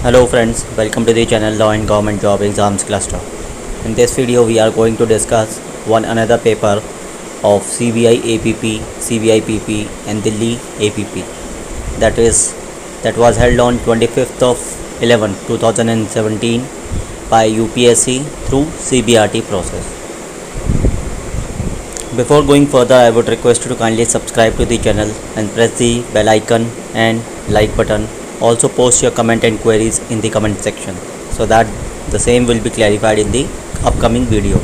Hello friends, welcome to the channel Law and Government Job Exams Cluster. In this video we are going to discuss one another paper of CBI APP, CBI PP and Delhi APP that was held on 25th of 11 2017 by UPSC through CBRT process. Before going further, I would request you to kindly subscribe to the channel and press the bell icon and like button. Also post your comment and queries in the comment section so that the same will be clarified in the upcoming videos.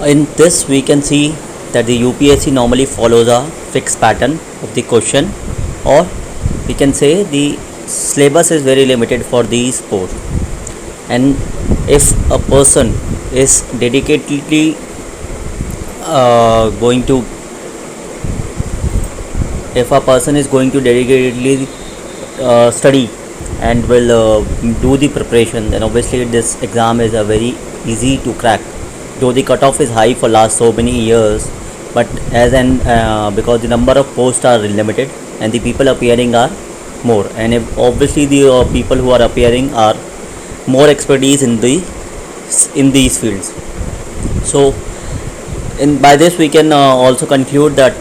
In this we can see that the UPSC normally follows a fixed pattern of the question, or we can say the syllabus is very limited for these posts, and if a person is dedicatedly going to dedicatedly study and will do the preparation, then obviously this exam is a very easy to crack, though the cutoff is high for last so many years. But because the number of posts are limited and the people appearing are more, and if obviously the people who are appearing are more expertise in these fields. So by this we can also conclude that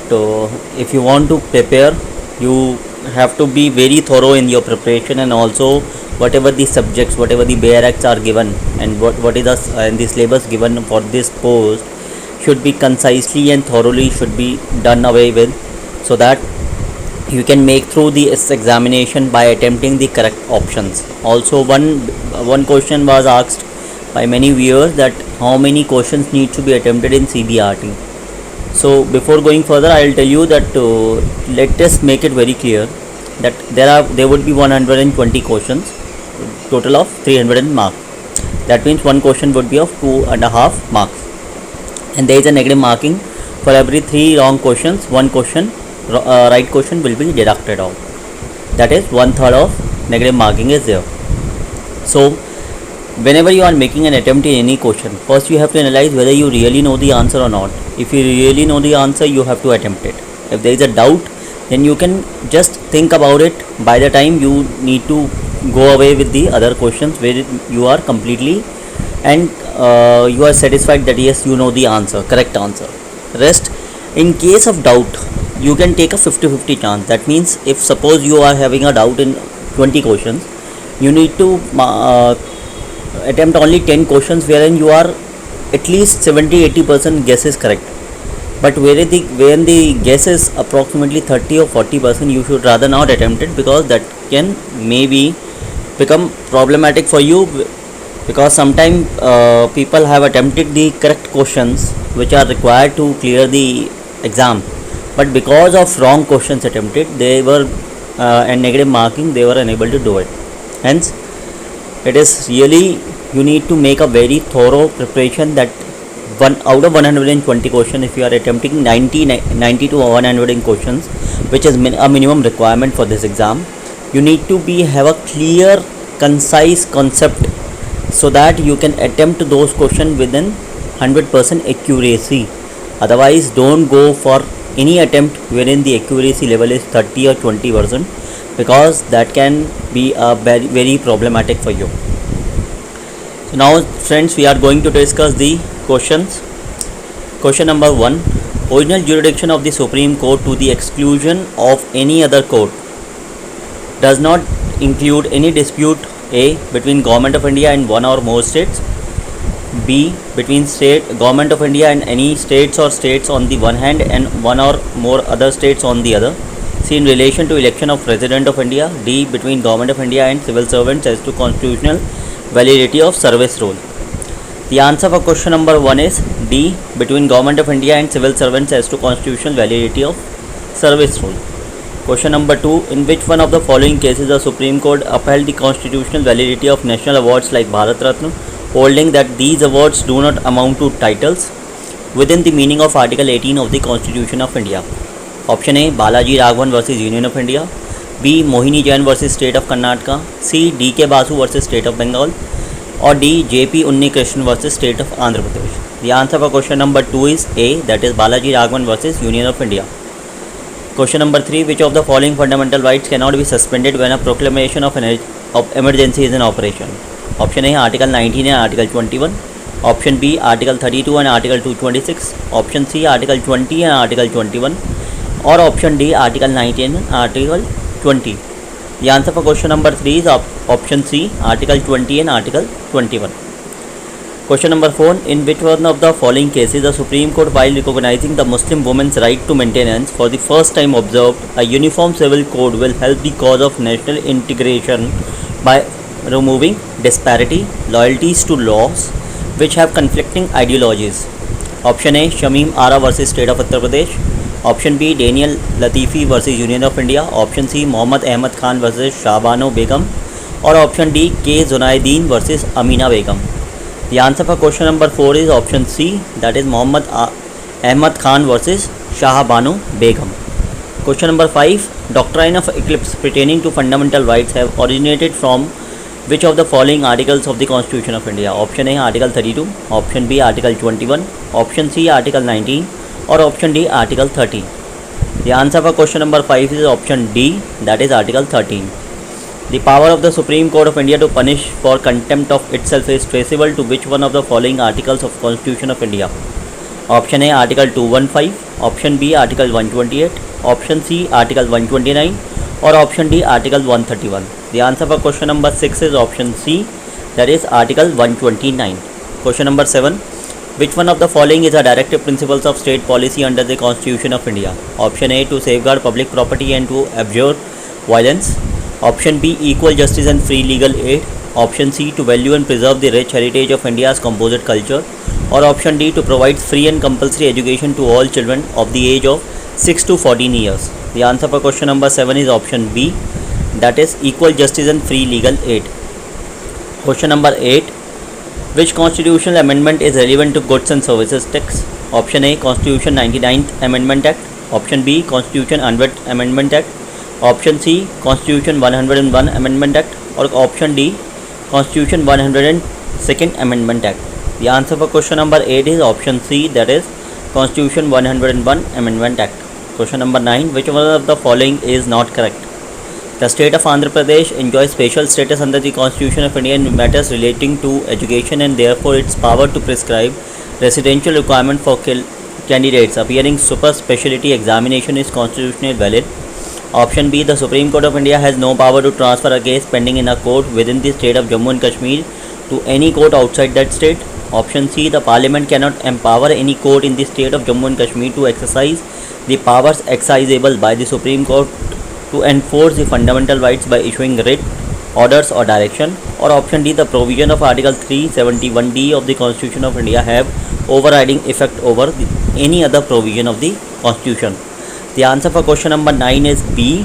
if you want to prepare, you have to be very thorough in your preparation, and also whatever the subjects, whatever the bare acts are given, and what is the syllabus given for this post should be concisely and thoroughly should be done away with, so that you can make through this examination by attempting the correct options. Also one question was asked by many viewers that how many questions need to be attempted in CBRT. So before going further, I will tell you that let us make it very clear that there would be 120 questions, total of 300 marks. That means one question would be of 2.5 marks, and there is a negative marking for every 3 wrong questions. One question right question will be deducted out. That is 1/3 of negative marking is there. So whenever you are making an attempt in any question, first you have to analyze whether you really know the answer or not. If you really know the answer, you have to attempt it. If there is a doubt, then you can just think about it. By the time you need to go away with the other questions where you are completely and you are satisfied that yes, you know the answer, correct answer. Rest, in case of doubt, you can take a 50-50 chance. That means if suppose you are having a doubt in 20 questions, you need to attempt only 10 questions wherein you are at least 70-80% guess is correct. But when the guess is approximately 30 or 40%, you should rather not attempt it, because that can maybe become problematic for you, because sometimes people have attempted the correct questions which are required to clear the exam, but because of wrong questions attempted, they were and negative marking, they were unable to do it. Hence it is really, you need to make a very thorough preparation, that out of 120 questions, if you are attempting 90 to 100 questions, which is a minimum requirement for this exam, you need to have a clear, concise concept, so that you can attempt those questions within 100% accuracy. Otherwise, don't go for any attempt wherein the accuracy level is 30 or 20%, because that can be very, very problematic for you. So now friends, we are going to discuss the questions. Question number 1: original jurisdiction of the Supreme Court to the exclusion of any other court does not include any dispute: A, between Government of India and one or more states; B, between Government of India and any states or states on the one hand and one or more other states on the other; C, in relation to election of President of India; D, between Government of India and civil servants as to constitutional validity of service role. The answer for question number 1 is D, between Government of India and civil servants as to constitutional validity of service role. Question number 2: in which one of the following cases the Supreme Court upheld the constitutional validity of national awards like Bharat Ratna, holding that these awards do not amount to titles within the meaning of Article 18 of the Constitution of India? Option A, Balaji Raghavan versus Union of India; B, Mohini Jain versus State of Karnataka; C, D.K. Basu versus State of Bengal; or D, J.P. Unnikrishnan versus State of Andhra Pradesh. The answer for question number 2 is A, that is Balaji Raghavan versus Union of India. Question number 3. Which of the following fundamental rights cannot be suspended when a proclamation of emergency is in operation? Option A Article 19 and Article 21. Option B Article 32 and Article 226. Option C Article 20 and Article 21. Or option D Article 19 and Article 20. The answer for question number 3 is option C Article 20 and Article 21. Question number 4. In which one of the following cases the Supreme Court, while recognizing the Muslim woman's right to maintenance, for the first time observed a uniform civil code will help the cause of national integration by removing disparity, loyalties to laws which have conflicting ideologies? Option A Shamim Ara versus State of Uttar Pradesh. Option B Daniel Latifi versus Union of India. Option C Mohammad Ahmad Khan versus Shahbano Begum. Or option D K Zunaideen versus Amina Begum. The answer for question number 4 is option C, that is Mohammad Ahmad Khan versus Shahbano Begum. Question number 5. Doctrine of eclipse pertaining to fundamental rights have originated from which of the following articles of the Constitution of India? Option A Article 32, option B Article 21, option C Article 19, or option D Article 13. The answer for question number 5 is option D, that is Article 13. The power of the Supreme Court of India to punish for contempt of itself is traceable to which one of the following articles of Constitution of India? Option A Article 215, option B Article 128, option C Article 129, or option D Article 131. The answer for question number 6 is option C, that is Article 129. Question number 7. Which one of the following is the directive principles of state policy under the Constitution of India? Option A to safeguard public property and to abjure violence. Option B equal justice and free legal aid. Option C to value and preserve the rich heritage of India's composite culture. Or option D to provide free and compulsory education to all children of the age of 6 to 14 years. The answer for question number 7 is option B, that is equal justice and free legal aid. Question number 8. Which constitutional amendment is relevant to goods and services tax? Option A Constitution 99th Amendment Act. Option B Constitution 100th Amendment Act. Option C Constitution 101 Amendment Act. Or option D Constitution 102nd Amendment Act. The answer for question number 8 is option C, that is Constitution 101 Amendment Act. Question number 9. Which one of the following is not correct? The state of Andhra Pradesh enjoys special status under the Constitution of India in matters relating to education, and therefore its power to prescribe residential requirement for candidates appearing super specialty examination is constitutionally valid. Option B. The Supreme Court of India has no power to transfer a case pending in a court within the state of Jammu and Kashmir to any court outside that state. Option C. The Parliament cannot empower any court in the state of Jammu and Kashmir to exercise the powers exercisable by the Supreme Court to enforce the fundamental rights by issuing writ, orders or direction. Or option D. The provision of Article 371D of the Constitution of India have overriding effect over any other provision of the Constitution. The answer for question number 9 is B,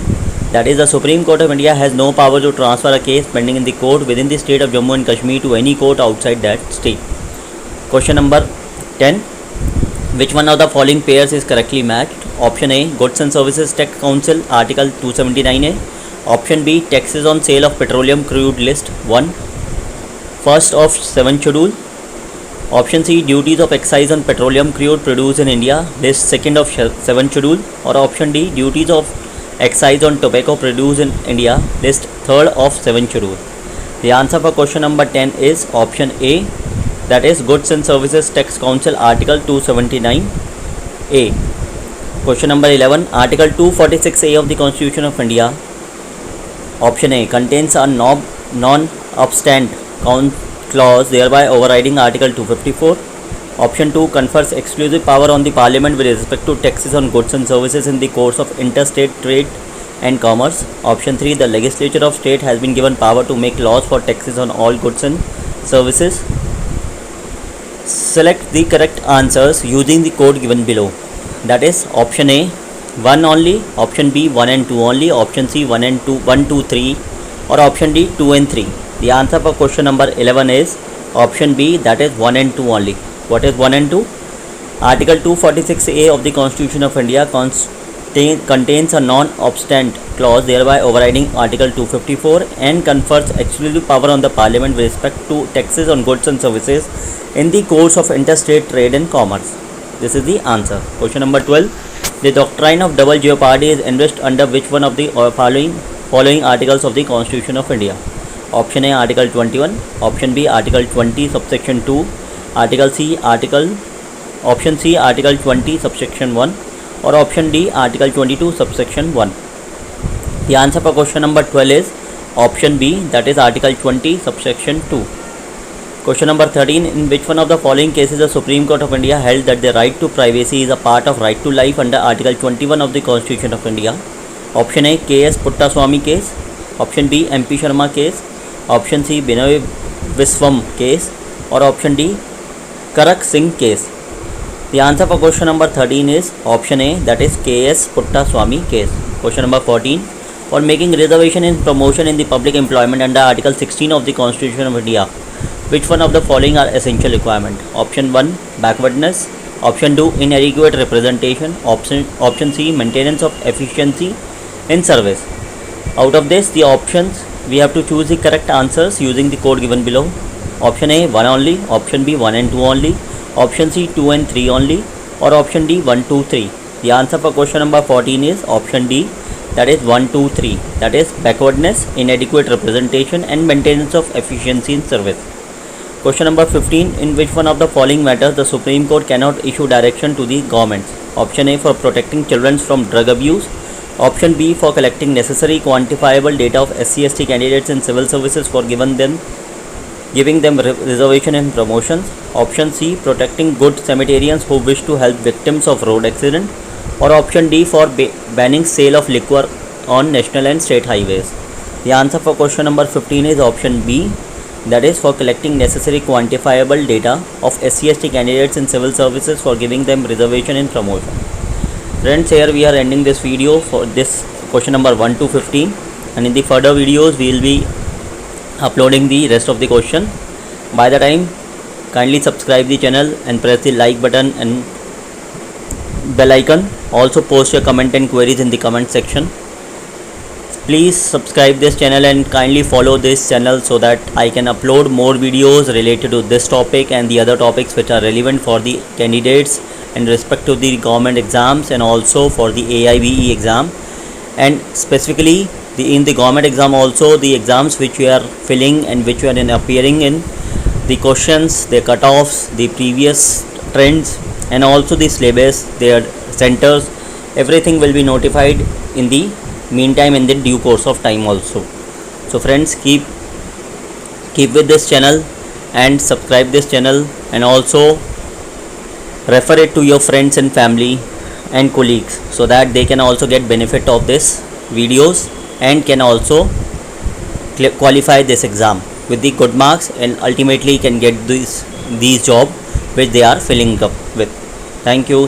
that is the Supreme Court of India has no power to transfer a case pending in the court within the state of Jammu and Kashmir to any court outside that state. Question number 10. Which one of the following pairs is correctly matched? Option A Goods and Services Tax Council Article 279A. Option B Taxes on Sale of Petroleum Crude List 1, first of 7th Schedule. Option C Duties of Excise on Petroleum Crude produced in India List 2nd of 7th Schedule. Or option D Duties of Excise on Tobacco produced in India List 3rd of 7th Schedule. The answer for question number 10 is option A, that is Goods and Services Tax Council Article 279A. Question number 11. Article 246A of the Constitution of India, option A, contains a non-obstant clause thereby overriding Article 254. Option 2 confers exclusive power on the Parliament with respect to taxes on goods and services in the course of interstate trade and commerce. Option 3 the legislature of state has been given power to make laws for taxes on all goods and services. Select the correct answers using the code given below. That is option A 1 only, option B 1 and 2 only, option C 1 and 2, 1, 2, 3, or option D 2 and 3. The answer for question number 11 is option B, that is 1 and 2 only. What is 1 and 2? Article 246A of the Constitution of India contains a non-obstant clause thereby overriding Article 254 and confers exclusive power on the Parliament with respect to taxes on goods and services in the course of interstate trade and commerce. This is the answer. Question number 12. The doctrine of double jeopardy is envisaged under which one of the following articles of the Constitution of India? Option A Article 21, option B Article 20 subsection 2, Article C Article option C Article 20 subsection 1, or option D Article 22 subsection 1. The answer for question number 12 is option B, that is Article 20 subsection 2. Question number 13. In which one of the following cases the Supreme Court of India held that the right to privacy is a part of right to life under Article 21 of the Constitution of India? Option A K.S. Puttaswamy case, option B MP Sharma case, option C Binoy Viswam case, or option D Karak Singh case. The answer for question number 13 is option A, that is K.S. Puttaswamy case. Question number 14. For making reservation in promotion in the public employment under Article 16 of the Constitution of India, which one of the following are essential requirement? Option 1 backwardness, option 2 inadequate representation, option C maintenance of efficiency in service. Out of this, the options, we have to choose the correct answers using the code given below. Option A 1 only, option B 1 and 2 only, option C 2 and 3 only, or option D 1, 2, 3. The answer for question number 14 is option D, that is 1, 2, 3, that is backwardness, inadequate representation and maintenance of efficiency in service. Question number 15. In which one of the following matters the Supreme Court cannot issue direction to the governments? Option A for protecting children from drug abuse, option B for collecting necessary quantifiable data of SC/ST candidates in civil services for giving them reservation and promotions, option C protecting good Samaritans who wish to help victims of road accident, or option D for banning sale of liquor on national and state highways. The answer for question number 15 is option B, that is for collecting necessary quantifiable data of SC/ST candidates in civil services for giving them reservation and promotion. Friends, here we are ending this video for this question number 1 to 15, and in the further videos we will be uploading the rest of the question. By the time, kindly subscribe the channel and press the like button and bell icon. Also post your comment and queries in the comment section. Please subscribe this channel and kindly follow this channel so that I can upload more videos related to this topic and the other topics which are relevant for the candidates in respect to the government exams and also for the AIBE exam, and specifically in the government exam also the exams which you are filling and which you are appearing in, the questions, the cutoffs, the previous trends, and also the syllabus, their centers, everything will be notified in the meantime in the due course of time also. So friends, keep with this channel and subscribe this channel, and also refer it to your friends and family and colleagues so that they can also get benefit of this videos and can also qualify this exam with the good marks and ultimately can get these job which they are filling up with. Thank you.